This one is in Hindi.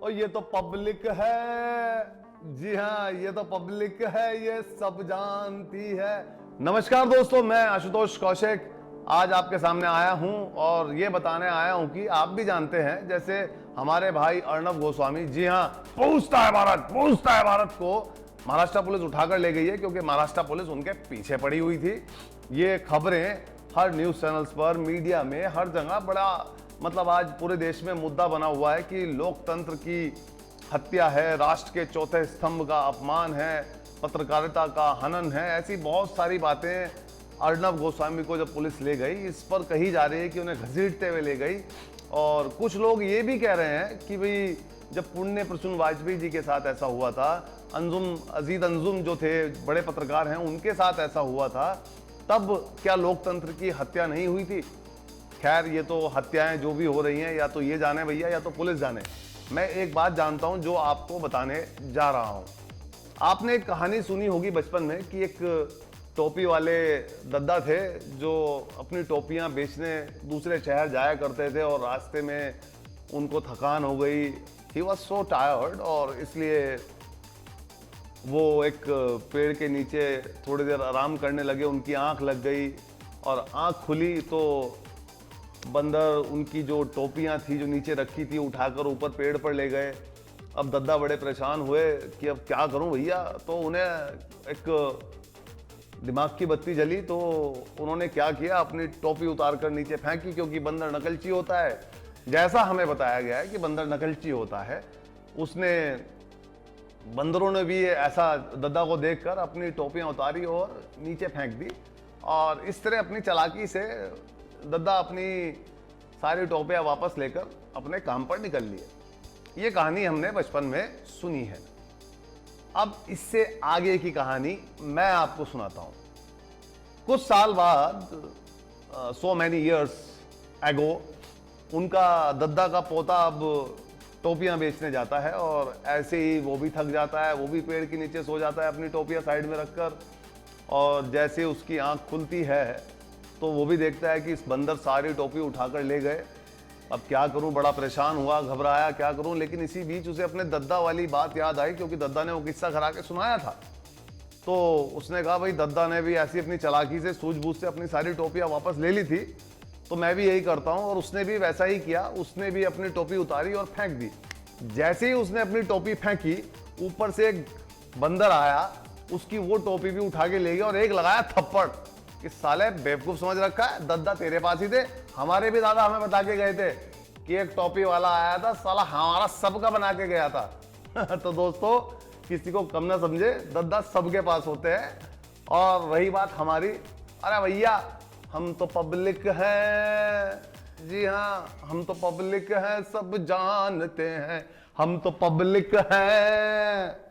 और ये तो पब्लिक है। जी हाँ, ये तो पब्लिक है, ये सब जानती है। नमस्कार दोस्तों, मैं आशुतोष कौशिक आज आपके सामने आया हूं और ये बताने आया हूं कि आप भी जानते हैं, जैसे हमारे भाई अर्णब गोस्वामी, जी हाँ, पूछता है भारत को महाराष्ट्र पुलिस उठाकर ले गई है क्योंकि महाराष्ट्र पुलिस उनके पीछे पड़ी हुई थी। ये खबरें हर न्यूज चैनल्स पर, मीडिया में, हर जगह बड़ा मतलब आज पूरे देश में मुद्दा बना हुआ है कि लोकतंत्र की हत्या है, राष्ट्र के चौथे स्तंभ का अपमान है, पत्रकारिता का हनन है। ऐसी बहुत सारी बातें अर्णब गोस्वामी को जब पुलिस ले गई, इस पर कही जा रही है कि उन्हें घसीटते हुए ले गई। और कुछ लोग ये भी कह रहे हैं कि भाई जब पुण्य प्रसून वाजपेयी जी के साथ ऐसा हुआ था, अजीज अंजुम जो थे बड़े पत्रकार हैं, उनके साथ ऐसा हुआ था, तब क्या लोकतंत्र की हत्या नहीं हुई थी? खैर, ये तो हत्याएं जो भी हो रही हैं, या तो ये जाने भैया या तो पुलिस जाने। मैं एक बात जानता हूं जो आपको बताने जा रहा हूं। आपने एक कहानी सुनी होगी बचपन में कि एक टोपी वाले दद्दा थे जो अपनी टोपियां बेचने दूसरे शहर जाया करते थे और रास्ते में उनको थकान हो गई, ही वॉज सो टायर्ड, और इसलिए वो एक पेड़ के नीचे थोड़ी देर आराम करने लगे। उनकी आंख लग गई और आंख खुली तो बंदर उनकी जो टोपियां थी जो नीचे रखी थी उठाकर ऊपर पेड़ पर ले गए। अब दद्दा बड़े परेशान हुए कि अब क्या करूं भैया, तो उन्हें एक दिमाग की बत्ती जली। तो उन्होंने क्या किया, अपनी टोपी उतार कर नीचे फेंकी, क्योंकि बंदर नकलची होता है। जैसा हमें बताया गया है कि बंदर नकलची होता है, बंदरों ने भी ऐसा दद्दा को देखकर अपनी टोपियां उतारी और नीचे फेंक दी, और इस तरह अपनी चालाकी से दद्दा अपनी सारी टोपियां वापस लेकर अपने काम पर निकल लिए। ये कहानी हमने बचपन में सुनी है। अब इससे आगे की कहानी मैं आपको सुनाता हूं। कुछ साल बाद, so many years ago, उनका दद्दा का पोता अब टोपियां बेचने जाता है, और ऐसे ही वो भी थक जाता है, वो भी पेड़ के नीचे सो जाता है अपनी टोपियां साइड में रखकर। और जैसे उसकी आंख खुलती है तो वो भी देखता है कि इस बंदर सारी टोपी उठाकर ले गए। अब क्या करूं, बड़ा परेशान हुआ, घबराया, क्या करूं। लेकिन इसी बीच उसे अपने दद्दा वाली बात याद आई, क्योंकि दद्दा ने वो किस्सा करा के सुनाया था। तो उसने कहा, भाई दद्दा ने भी ऐसी अपनी चालाकी से, सूझबूझ से अपनी सारी टोपियां वापस ले ली थी, तो मैं भी यही करता हूं। और उसने भी वैसा ही किया, उसने भी अपनी टोपी उतारी और फेंक दी। जैसे ही उसने अपनी टोपी फेंकी, ऊपर से एक बंदर आया, उसकी वो टोपी भी उठा के ले गया और एक लगाया थप्पड़ कि साले बेवकूफ समझ रखा है, दद्दा तेरे पास ही थे, हमारे भी दादा हमें बता के गए थे कि एक टोपी वाला आया था, साला हमारा सबका बना के गया था। तो दोस्तों, किसी को कम ना समझे, दद्दा सबके पास होते हैं। और रही बात हमारी, अरे भैया हम तो पब्लिक हैं। जी हाँ, हम तो पब्लिक हैं, सब जानते हैं, हम तो पब्लिक हैं।